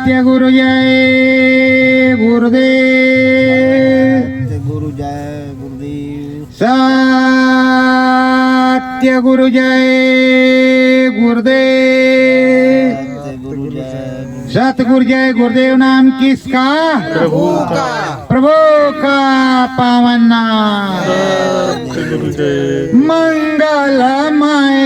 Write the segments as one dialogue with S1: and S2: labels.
S1: सत्य गुरु जय गुरुदेव।
S2: गुरु जय गुरुदेव।
S1: सत्य गुरु जय गुरुदेव। सतगुरु जय गुरुदेव नाम किसका?
S2: प्रभु का।
S1: प्रभु का पावन नाम। मंगलमय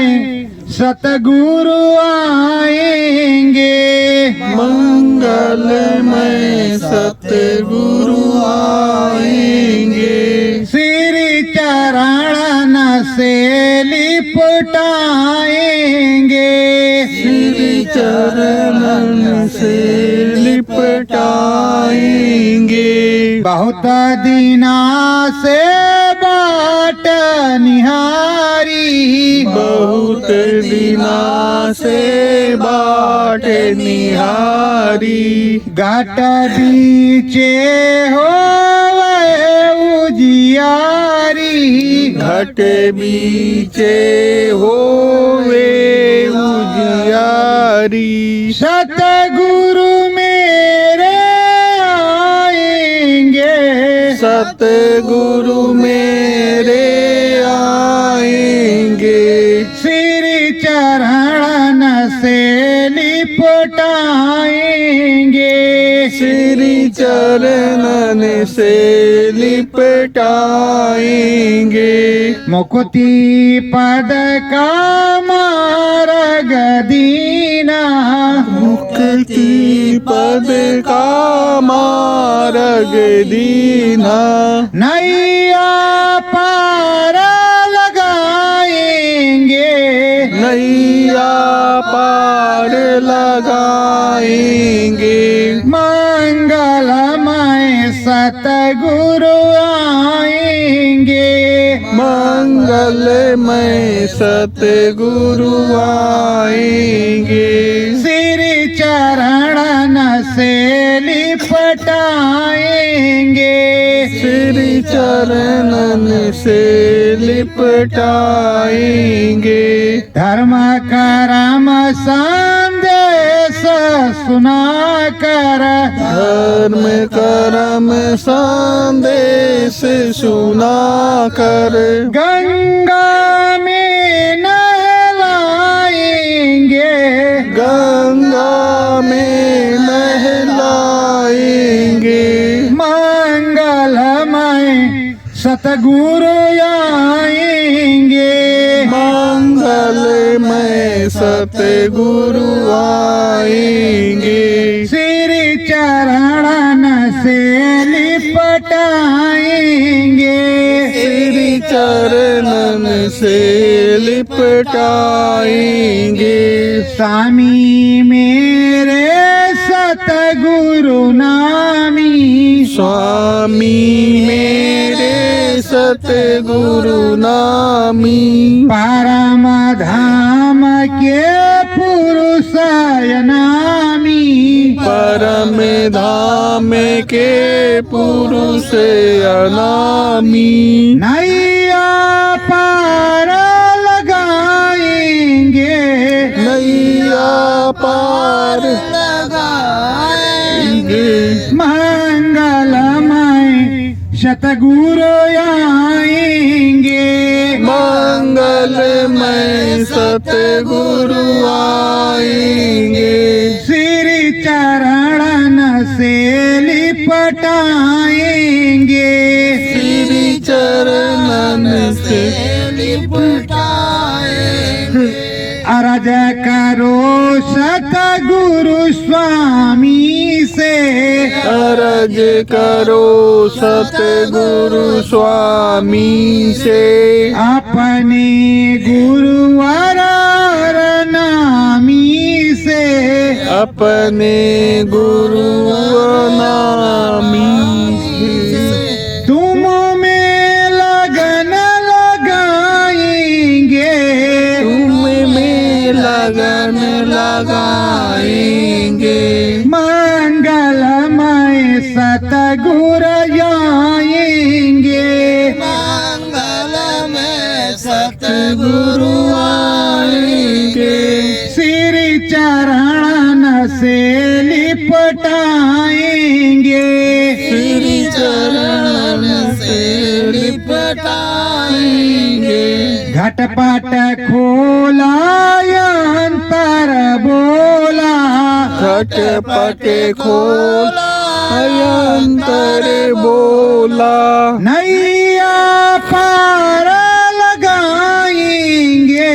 S1: सतगुरु आएंगे।
S2: मंगलमय सतगुरु आएंगे।
S1: श्री चरण से लिपटाएंगे।
S2: श्री चरण से लिपटाएंगे।
S1: बहुत दिना से बाट निहारी।
S2: बहुत दिना से बाट निहारी।
S1: घाट बीचे हो उजियारी।
S2: घट बीचे होवे उजियारी।
S1: सतगुरु मेरे आएंगे।
S2: सतगुरु मेरे आएंगे।
S1: श्री चरण से लिपटाएंगे।
S2: श्री चरणन से लिपटाएंगे।
S1: मुक्ति पद का मार्ग दीना।
S2: मुक्ति पद का मार्ग दीना।
S1: नैया पार लगाएंगे।
S2: नैया पार लगाएंगे।
S1: मंगलमय सतगुरु आएंगे।
S2: मंगलमय सतगुरु आएंगे।
S1: श्री चरण से लिपटाएंगे।
S2: श्री चरणन से लिपटाएंगे।
S1: धर्म करम संदेश सुना कर।
S2: धर्म करम संदेश सुना कर।
S1: गंगा में नहलाएंगे।
S2: गंगा में नहलाएंगे।
S1: मंगलमय सतगुरु आएंगे।
S2: मंगलमय सतगुरु आएंगे।
S1: श्री चरण से लिपटाएंगे।
S2: श्री चरणन से लिपटाएंगे।
S1: स्वामी मेरे सतगुरु नामी।
S2: स्वामी मेरे सतगुरु नामी।
S1: परम धाम के पुरुष नामी।
S2: परम धाम के पुरुष अनामी।
S1: नैया पार लगाएंगे।
S2: नैया पार लगाएंगे।
S1: मंगलमय सतगुरु आएंगे।
S2: मंगलमय सतगुरु आएंगे।
S1: श्री चरण से लिपटाएंगे।
S2: श्री चरणन से लिपटाएंगे।
S1: अरज करो सतगुरु स्वामी से।
S2: अरज करो सतगुरु स्वामी से।
S1: अपने गुरुवर नामी से।
S2: अपने गुरु नामी से।
S1: तुम में लगन लगाएंगे।
S2: तुम में लगन लगाएंगे।
S1: मंगलमय सतगुरु आएंगे।
S2: मंगलमय सतगुरु आएंगे।
S1: श्री चरण चरण से लिपटाएंगे,
S2: श्री चरण से लिपटाएंगे।
S1: घटपट खोला अंतर बोला,
S2: घटपट खोला अंतर बोला,
S1: नैया पार लगाएंगे,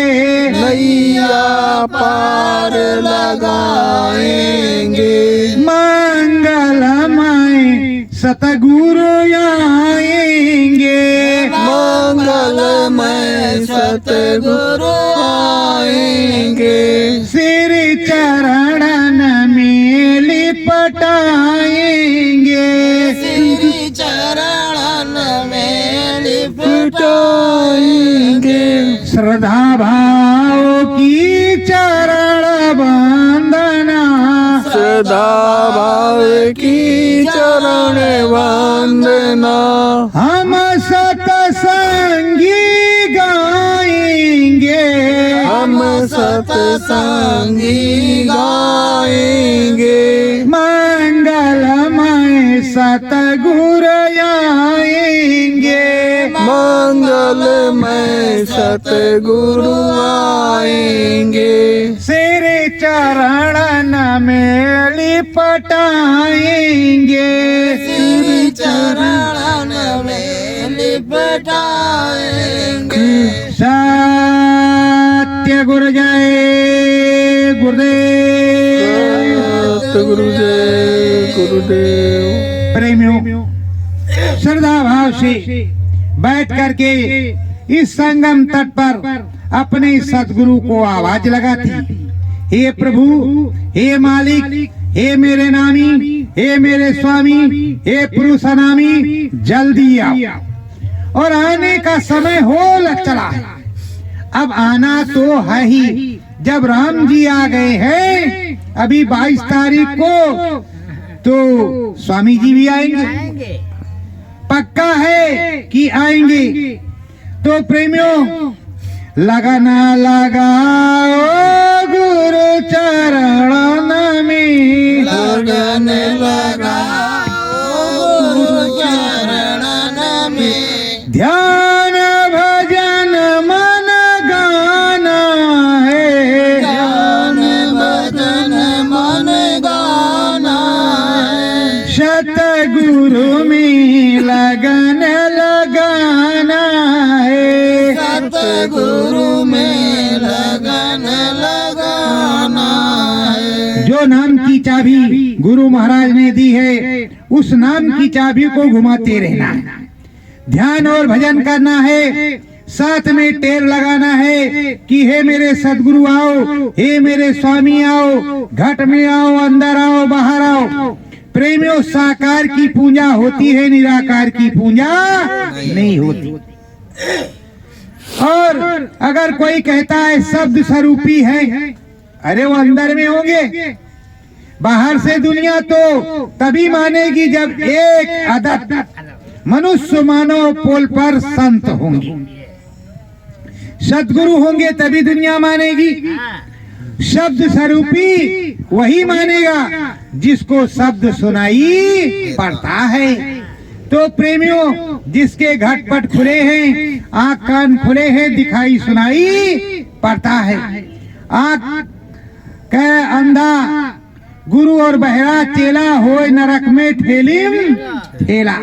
S2: नैया पार लगाएंगे।
S1: मंगलमय सतगुरु आएंगे,
S2: मंगलमय सतगुरु आएंगे।
S1: श्री चरण में लिपटाएंगे,
S2: श्री चरण में लिपटाएंगे।
S1: श्रद्धा भाव की चरण वंदना,
S2: सदा भाव की चरण वंदना,
S1: हम सतसंगी गाएंगे,
S2: हम सतसंगी गाएंगे।
S1: मंगलमय सतगुरु आएंगे,
S2: मंगलमय सतगुरु आएंगे।
S1: श्री चरण में लिपटाएंगे,
S2: श्री चरण में लिपटाएंगे।
S1: सत्य गुरु जय गुरुदेव।
S2: गुरुदेव गुरुदेव।
S1: प्रेमियों, श्रद्धा भाव से बैठ करके इस संगम तट पर अपने सतगुरु को आवाज लगाती, हे प्रभु, हे मालिक, हे मेरे नामी, हे मेरे स्वामी, हे पुरुषनामी, जल्दी आओ। और आने का समय हो लग चला है। अब आना तो है ही। जब राम जी आ गए हैं अभी 22 तारीख को, तो स्वामी जी भी आएंगे, पक्का है कि आएंगे। तो प्रेमियों, लगना लगाओ गुरु चरण में,
S2: लगन लगाओ गुरु चरण में।
S1: ध्यान भजन मन गाना है,
S2: ध्यान भजन मन गाना है।
S1: सतगुरु में लगन लगाना है,
S2: सतगुरु में लगन लगाना है।
S1: जो नाम की चाबी गुरु महाराज ने दी है, उस नाम की चाबी को घुमाते रहना है। ध्यान और भजन करना है, साथ में टेर लगाना है कि हे मेरे सदगुरु आओ, हे मेरे स्वामी आओ, घट में आओ, अंदर आओ, बाहर आओ। प्रेमियों, साकार की पूजा होती है, निराकार की पूजा नहीं होती। और अगर कोई कहता है शब्द स्वरूपी है, अरे वो अंदर में होंगे, बाहर से दुनिया तो तभी मानेगी जब एक अदद मनुष्य मानव पोल पर संत होंगे, सदगुरु होंगे, तभी दुनिया मानेगी। शब्द स्वरूपी वही मानेगा जिसको शब्द सुनाई पड़ता है। तो प्रेमियों, जिसके घटपट खुले हैं, आंख कान खुले हैं, दिखाई सुनाई पड़ता है। आंख का अंधा गुरु और बहरा चेला होए नरक में ठेलिम ठेला,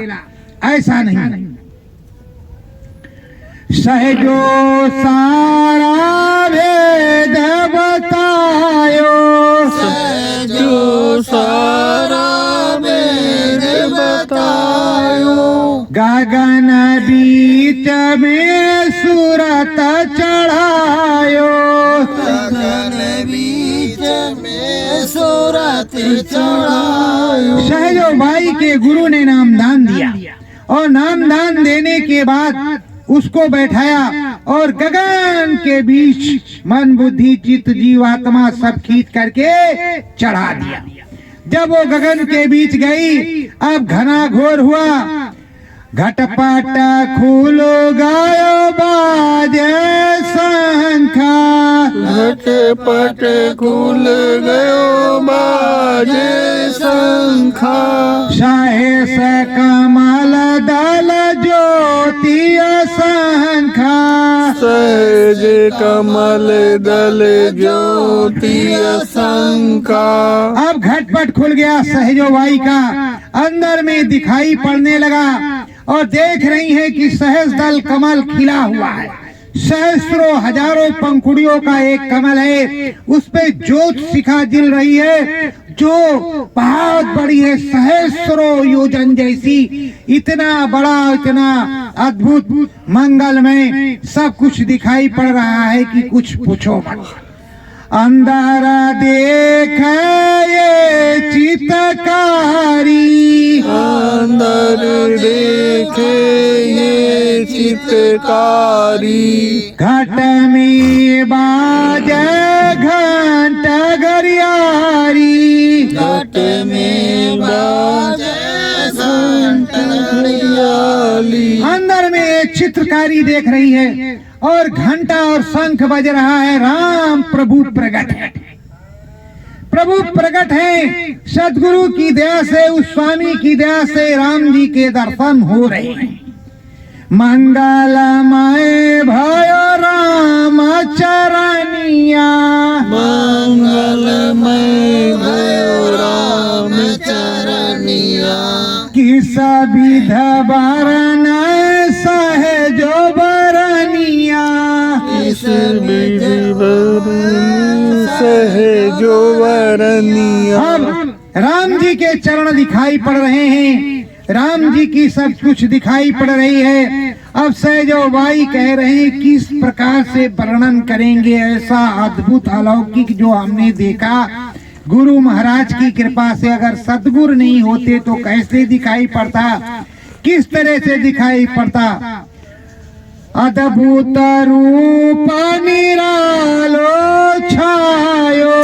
S1: ऐसा नहीं। सहजो सारा भेद बतायो,
S2: सहजो सारा भेद बतायो।
S1: गगन बीच में सूरत चढ़ायो,
S2: गगन बीच में सूरत चढ़ायो।
S1: सहजो भाई के गुरु ने नामदान दिया और नामदान देने के बाद उसको बैठाया और गगन के बीच मन बुद्धि चित्त जीवात्मा सब खींच करके चढ़ा दिया। जब वो गगन के बीच गई, अब घना घोर हुआ, घटपट खुल गयो बाजे शंखा,
S2: घटपट खुल गयो बाजे शंखा,
S1: सहस कमल दल ज्योति शंखा,
S2: सहज कमल दल ज्योति शंखा।
S1: अब घटपट खुल गया सहजो बाई का, अंदर में दिखाई पड़ने लगा और देख रही है कि सहस दल कमल खिला हुआ है। सहस्त्रों हजारों पंखुड़ियों का एक कमल है, उस पे ज्योत शिखा जल रही है जो बहुत बड़ी है, सहस्त्रों योजन जैसी। इतना बड़ा, इतना अद्भुत मंगलमय सब कुछ दिखाई पड़ रहा है कि कुछ पूछो मत। अंदर देख ये चितकारी,
S2: अंदर देखे ये चितकारी,
S1: घट में बाजे घंट गरियारी,
S2: घट में बाजे घंट गरियाली।
S1: अंदर में एक चित्रकारी देख रही है और घंटा और शंख बज रहा है। राम प्रभु प्रकट है, प्रभु प्रकट है। सदगुरु की दया से, उस स्वामी की दया से राम जी के दर्शन हो रहे हैं। मंगलमय भयो राम चरनिया,
S2: मंगलमय भयो राम चरनिया,
S1: किस विध बरन सहजो बरनिया,
S2: इस विध बरन सहजो वरनिया।
S1: अब राम जी के चरण दिखाई पड़ रहे हैं, राम जी की सब कुछ दिखाई पड़ रही है। अब सहजो बाई कह रहे हैं किस प्रकार से वर्णन करेंगे ऐसा अद्भुत अलौकिक जो हमने देखा। गुरु महाराज की कृपा से, अगर सदगुरु नहीं होते तो कैसे दिखाई पड़ता, किस तरह से दिखाई पड़ता। अद्भुत रूप निरालो छायो,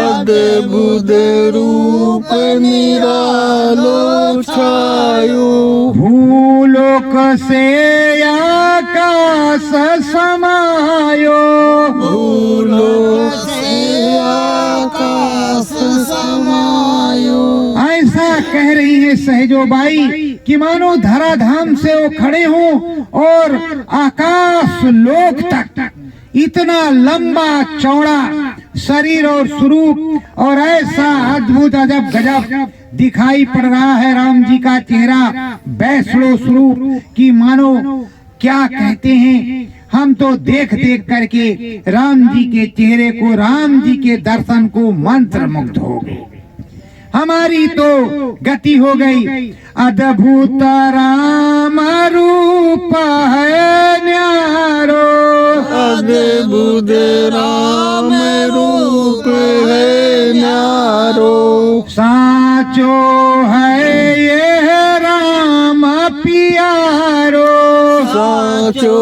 S2: अद्भुत रूप निरालो छायो,
S1: भूलोक से आकाश समायो,
S2: भूलोक से आकाश समायो।
S1: ऐसा कह रही है सहजो बाई कि मानो धराधाम से वो खड़े हों और आकाश लोक तक इतना लंबा चौड़ा शरीर और स्वरूप और ऐसा अद्भुत अजब गजब दिखाई पड़ रहा है राम जी का चेहरा, वैष्णो स्वरूप की मानो क्या कहते हैं। हम तो देख देख करके राम जी के चेहरे को, राम जी के दर्शन को मंत्र मुग्ध हो गए। हमारी तो गति हो गई। अद्भुत राम रूप है न्यारो,
S2: अद्भुत राम रूप है न्यारो,
S1: साचो है ये राम पियारो,
S2: साचो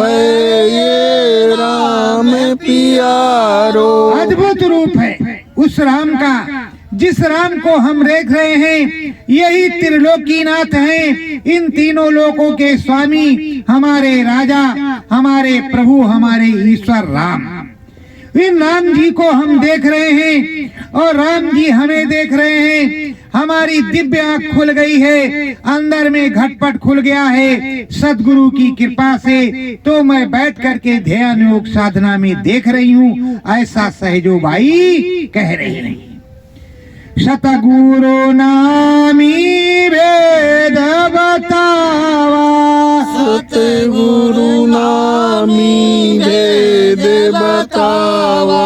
S2: है ये राम पियारो।
S1: अद्भुत रूप है उस राम का, जिस राम को हम देख रहे हैं। यही त्रिलोकीनाथ हैं, इन तीनों लोकों के स्वामी, हमारे राजा, हमारे प्रभु, हमारे ईश्वर राम। इन राम जी को हम देख रहे हैं और राम जी हमें देख रहे हैं। हमारी दिव्य आंख खुल गई है, अंदर में घटपट खुल गया है सदगुरु की कृपा से। तो मैं बैठ करके ध्यान योग साधना में देख रही हूँ, ऐसा सहजो बाई कह रही है। सतगुरु नामी भेद बतावा,
S2: सतगुरु नामी भेद बतावा,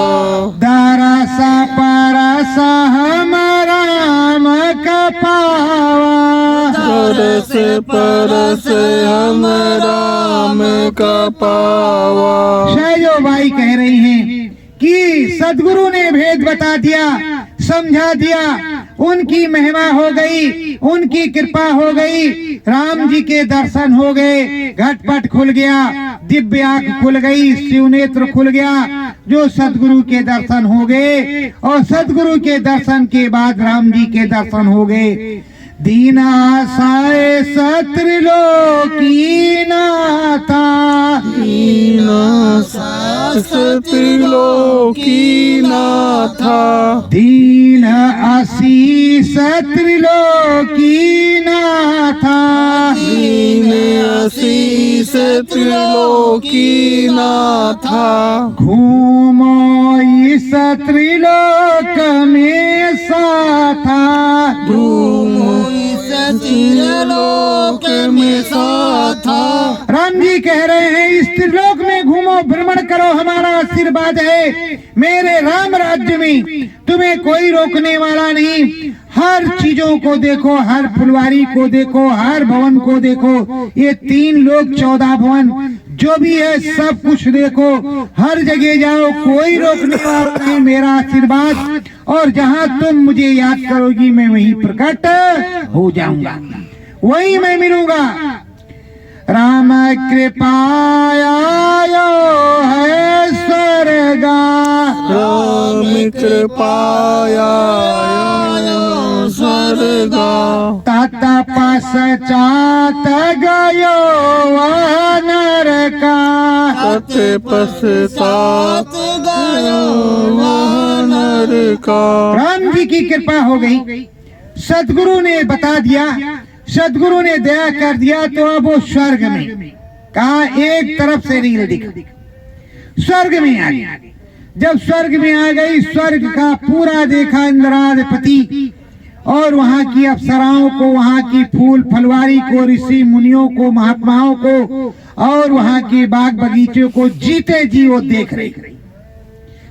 S1: दरस परस हम राम कपावा,
S2: दरस परस हम राम का पावा।
S1: सहजो बाई कह रही हैं कि सदगुरु ने भेद बता दिया, समझा दिया, उनकी महिमा हो गई, उनकी कृपा हो गई, राम जी के दर्शन हो गए, घटपट खुल गया, दिव्य आंख खुल गई, शिव नेत्र खुल गया, जो सदगुरु के दर्शन हो गए। और सदगुरु के दर्शन के बाद राम जी के दर्शन हो गए। दीनासाय सत्रिलोकी नाथा,
S2: त्रिलोकी नाथा,
S1: दीन आशीष त्रिलोकी नाथा,
S2: दीन आशीष त्रिलोकी नाथा,
S1: घूमो इस त्रिलोक में साथा,
S2: घूमो इस त्रिलोक में साथा।
S1: राम जी कह रहे हैं इस त्रिलोक में घूमो, भ्रमण करो, हमारा आशीर्वाद है। मेरे राम राज्य में तुम्हें कोई रोकने वाला नहीं। हर चीजों को देखो, हर फुलवारी को देखो, हर भवन को देखो, ये 3 लोक 14 भवन जो भी है सब कुछ देखो, हर जगह जाओ, कोई रोकने वाला नहीं। मेरा आशीर्वाद, और जहाँ तुम मुझे याद करोगी मैं वहीं प्रकट हो जाऊंगा, वहीं मैं मिलूंगा। राम कृपाया है स्वर्गा,
S2: राम कृपाया स्वर्गा,
S1: तत पश्चात गयो नरका,
S2: तत पश्चात गयो नरका।
S1: राम जी की कृपा हो गई, सदगुरु ने बता दिया, सदगुरु ने दया कर दिया, तो अब वो स्वर्ग में, कहा एक तरफ से रील दिखा, स्वर्ग में आ गया। जब स्वर्ग में आ गई, स्वर्ग का पूरा देखा इंद्राधिपति, और वहाँ की अप्सराओं को, वहाँ की फूल फलवारी को, ऋषि मुनियों को, महात्माओं को, और वहाँ के बाग बगीचों को जीते जी वो देख रही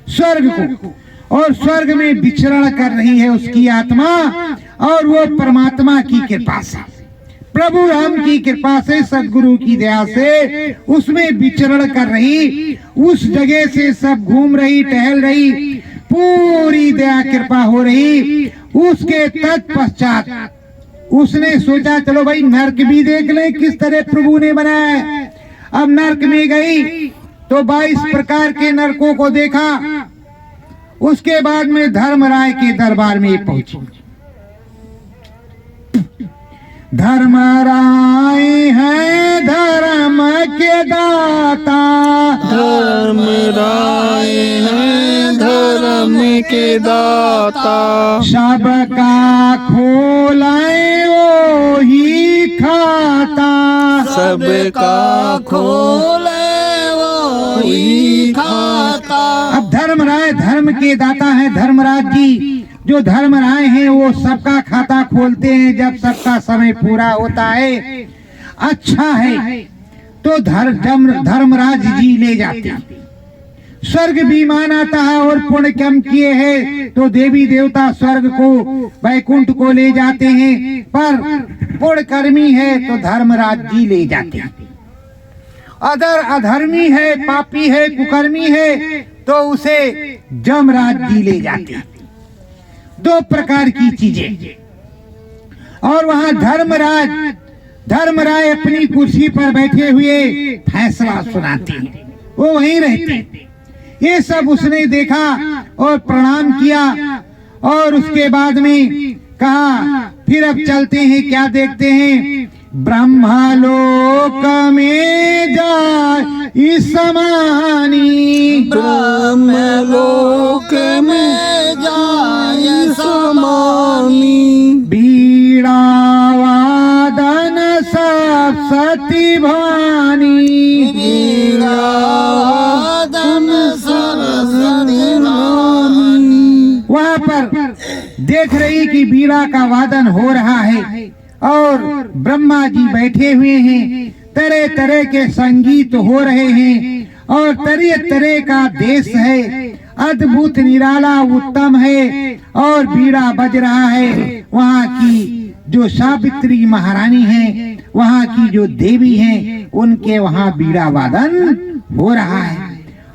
S1: स्वर्ग को। और स्वर्ग में विचरण कर रही है उसकी आत्मा, और वो परमात्मा की कृपा से, प्रभु राम की कृपा से, सदगुरु की दया से उसमें विचरण कर रही, उस जगह से सब घूम रही, टहल रही, पूरी दया कृपा हो रही। उसके तत्पश्चात उसने सोचा चलो भाई नरक भी देख ले किस तरह प्रभु ने बनाया है। अब नरक में गई तो 22 प्रकार के नरकों को देखा। उसके बाद में धर्मराय के दरबार में पहुंची। धर्मराय है धर्म के दाता,
S2: धर्मराय है धर्म के दाता,
S1: सबका खोलाए वो ही खाता,
S2: सबका खोले वो ही खाता।
S1: अब धर्मराय धर्म के दाता है, धर्मराज जी जो धर्मराय हैं वो सबका खाता खोलते हैं जब सबका समय पूरा होता है। अच्छा है तो धर्मराज जी ले जाते हैं। स्वर्ग विमान आता है और पुण्य कम किए हैं तो देवी देवता स्वर्ग को, वैकुंठ को ले जाते हैं, पर पुण्य कर्मी है तो धर्मराज जी ले जाते हैं। अदर अधर्मी है, पापी है, कुकर्मी है तो उसे जमराज जी ले जाते हैं। 2 प्रकार की चीजें। और वहां धर्मराय अपनी कुर्सी पर बैठे हुए फैसला सुनाते हैं, वो वहीं रहते हैं। ये सब उसने देखा और प्रणाम किया, और उसके बाद में कहा फिर अब चलते हैं, क्या देखते हैं। ब्रह्मलोक में जाए समानी,
S2: ब्रह्मलोक में जाए समानी,
S1: बीड़ा वादन सब सती भवानी,
S2: बीड़ा वादन सरस्वती भवानी।
S1: वहाँ पर देख रही कि बीड़ा का वादन हो रहा है और ब्रह्मा जी बैठे हुए हैं, तरह तरह के संगीत हो रहे हैं और तरह तरह का देश है, अद्भुत निराला उत्तम है और बीड़ा बज रहा है। वहाँ की जो सावित्री महारानी है, वहाँ की जो देवी हैं, उनके वहाँ बीड़ा वादन हो रहा है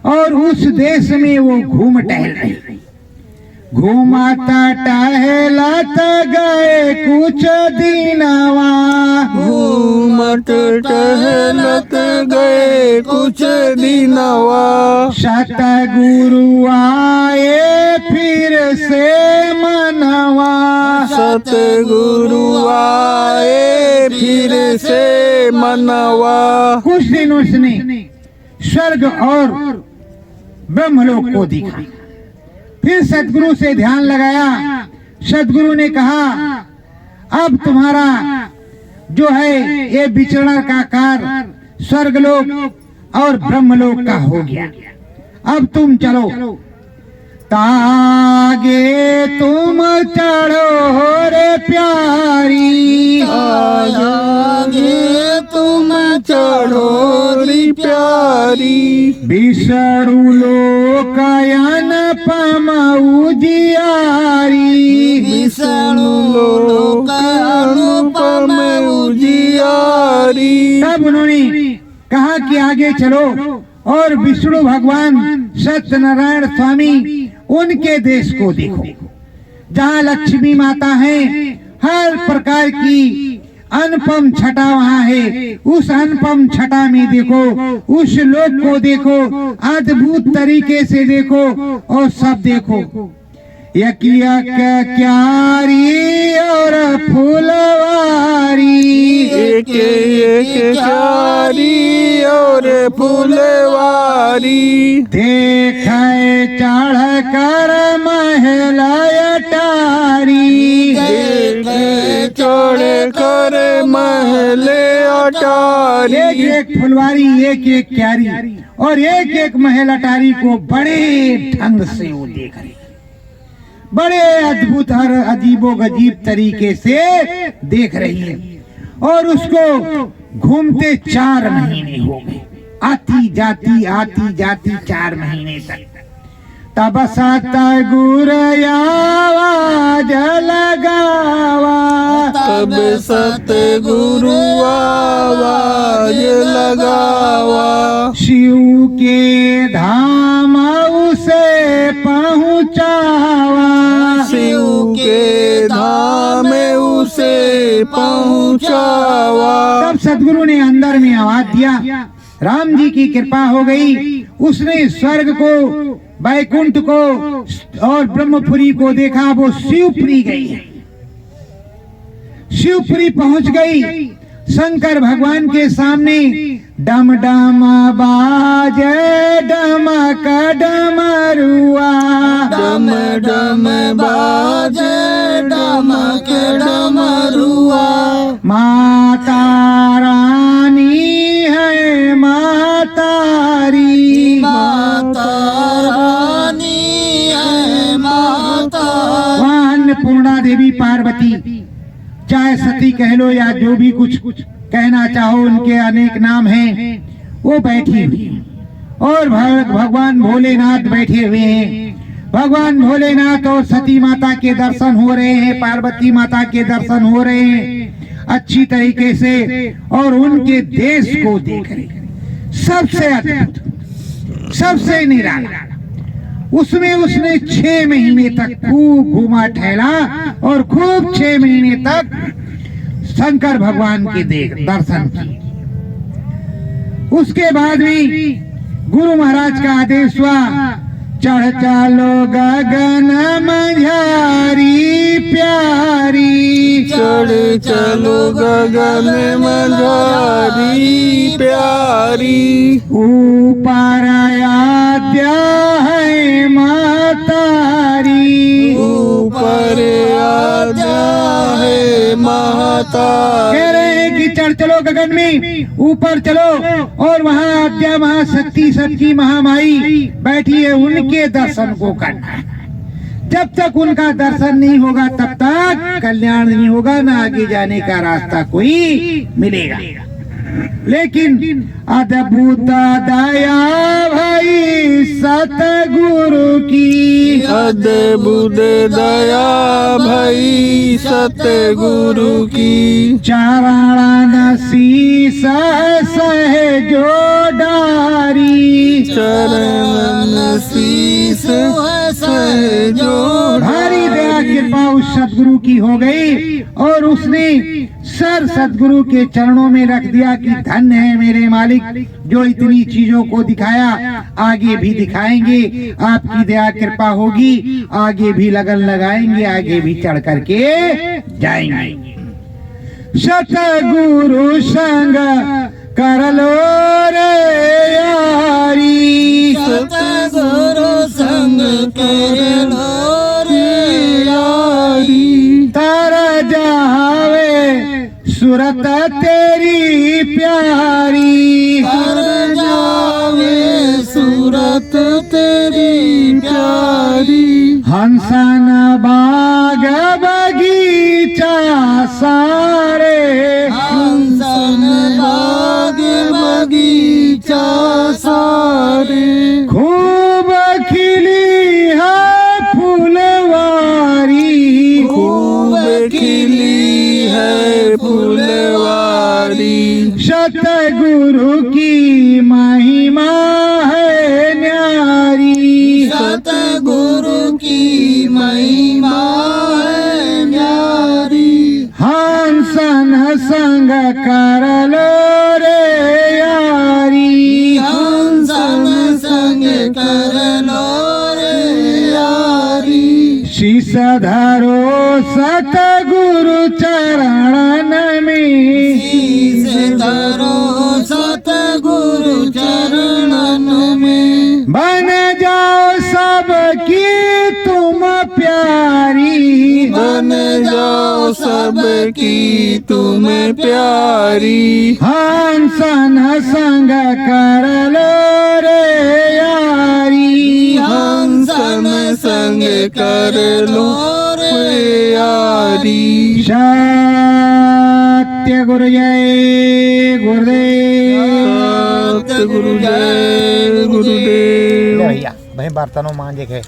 S1: और उस देश में वो घूम टहल रही। घूमत टहलत गए कुछ दिनवा,
S2: घूमत टहलत गए कुछ दिनवा,
S1: सतगुरु आए फिर से मनवा,
S2: सतगुरु आए फिर से मनवा।
S1: कुछ दिन उसने स्वर्ग और ब्रह्मलोक को देखा। फिर सतगुरु से ध्यान लगाया। सतगुरु ने कहा अब तुम्हारा जो है ये विचरण का कार्य स्वर्गलोक और ब्रह्मलोक का हो गया, अब तुम चलो। तागे तुम चढ़ो रे प्यारी,
S2: आगे तुम चढ़ो री प्यारी,
S1: विष्णु लोकायन पम उजियारी,
S2: विष्णु लोक अनुपम उजियारी।
S1: तब उन्होंने कहा कि आगे चलो और विष्णु भगवान सत्यनारायण स्वामी उनके देश को देखो, जहाँ लक्ष्मी माता है, हर प्रकार की अनुपम छटा वहाँ है। उस अनुपम छटा में देखो, उस लोक को देखो, अद्भुत तरीके से देखो और सब देखो। यकिया क्यारी और फूलवारी,
S2: एक एक क्यारी और फूलवारी,
S1: देखे चढ़ कर महला अटारी,
S2: देखे चढ़ कर महले अटारी।
S1: एक एक फुलवारी, एक एक क्यारी और एक एक महल अटारी को बड़े ढंग से वो देख रहे, बड़े अद्भुत हर अजीबो गजीब तरीके से देख रही है। और उसको घूमते 4 महीने हो गए, आती जाती 4 महीने तक। तब सतगुरु आवाज लगावा,
S2: तब सतगुरु आवाज लगावा,
S1: शिव के धाम उसे पहुँचावा,
S2: शिव के धाम उसे पहुँचावा।
S1: तब सतगुरु ने अंदर में आवाज दिया। राम जी की कृपा हो गई, उसने स्वर्ग को, वैकुंठ को और ब्रह्मपुरी को देखा। वो शिवपुरी गई है, शिवपुरी पहुंच गई। शंकर भगवान के सामने डम डम बाजे डमक डमरुआ,
S2: डम डम बाजे डमक डमरुआ,
S1: माता रानी है मातारी,
S2: माता रानी है माता।
S1: वहाँ अन्नपूर्णा देवी पार्वती, चाहे सती कह लो या जो भी कुछ कहना चाहो, उनके अनेक नाम हैं, वो बैठी हुई हैं। और भगवान भोलेनाथ बैठे हुए हैं। भगवान भोलेनाथ और सती माता के दर्शन हो रहे हैं, पार्वती माता के दर्शन हो रहे हैं अच्छी तरीके से, और उनके देश को देख रहे हैं। सबसे अद्भुत, सबसे निराला। उसमें उसने 6 महीने तक खूब घूमा टहला और खूब 6 महीने तक शंकर भगवान के दर्शन किए। उसके बाद भी गुरु महाराज का आदेश हुआ, चढ़ चलो गगन मझारी प्यारी,
S2: चढ़ चलो गगन मझारी प्यारी,
S1: ऊपर आद्या है मातारी,
S2: ऊपर आजा है माता।
S1: कह रहे हैं कि चढ़ चलो गगन में, ऊपर चलो, और वहाँ आद्या महाशक्ति सबकी महामाई बैठी है, उनके दर्शन को करना है। जब तक उनका दर्शन नहीं होगा तब तक कल्याण नहीं होगा, ना आगे जाने का रास्ता कोई मिलेगा। लेकिन अद्भुत दया भाई सतगुरु की,
S2: अद्भुत दया भाई सतगुरु की,
S1: चरण शीस सहजो डारी,
S2: चरण शीस सहजो
S1: भारी दया कृपा उस सतगुरु की हो गई और उसने सर सतगुरु के चरणों में रख दिया कि धन्य है मेरे मालिक जो इतनी चीजों को दिखाया, आगे भी दिखाएंगे, आपकी दया कृपा होगी, आगे भी लगन लगाएंगे, आगे भी चढ़ करके जाएंगे। सतगुरु संग कर लो रे यारी,
S2: सतगुरु संग कर लो रे यारी,
S1: तर जावे सूरत तेरी प्यारी,
S2: कर जावे सूरत तेरी प्यारी,
S1: हंसन बाग बगीचा सारे,
S2: हंसन बाग बगीचा सारे,
S1: खूब खिली है फुलवारी,
S2: खूब खिली है फुलवारी,
S1: सतगुरु की महिमा है न्यारी,
S2: सतगुरु की महिमा है न्यारी,
S1: हंसन संग कर लो रे यारी,
S2: हंसन संग कर लो रे यारी,
S1: शीश धरो सतगुरु चरण में,
S2: शीश धरो सतगुरु चरणन में,
S1: बन जाओ सबकी तुम प्यारी,
S2: बन जाओ सबकी तुम्हें प्यारी,
S1: हंसन संग कर लो रे यारी,
S2: हंसन संग कर लो रे यारी,
S1: सत्य गुरु जय गुरुदेव।
S2: सतगुरु जय गुरुदेव।
S1: भैया भाई बर्तनों मांजे के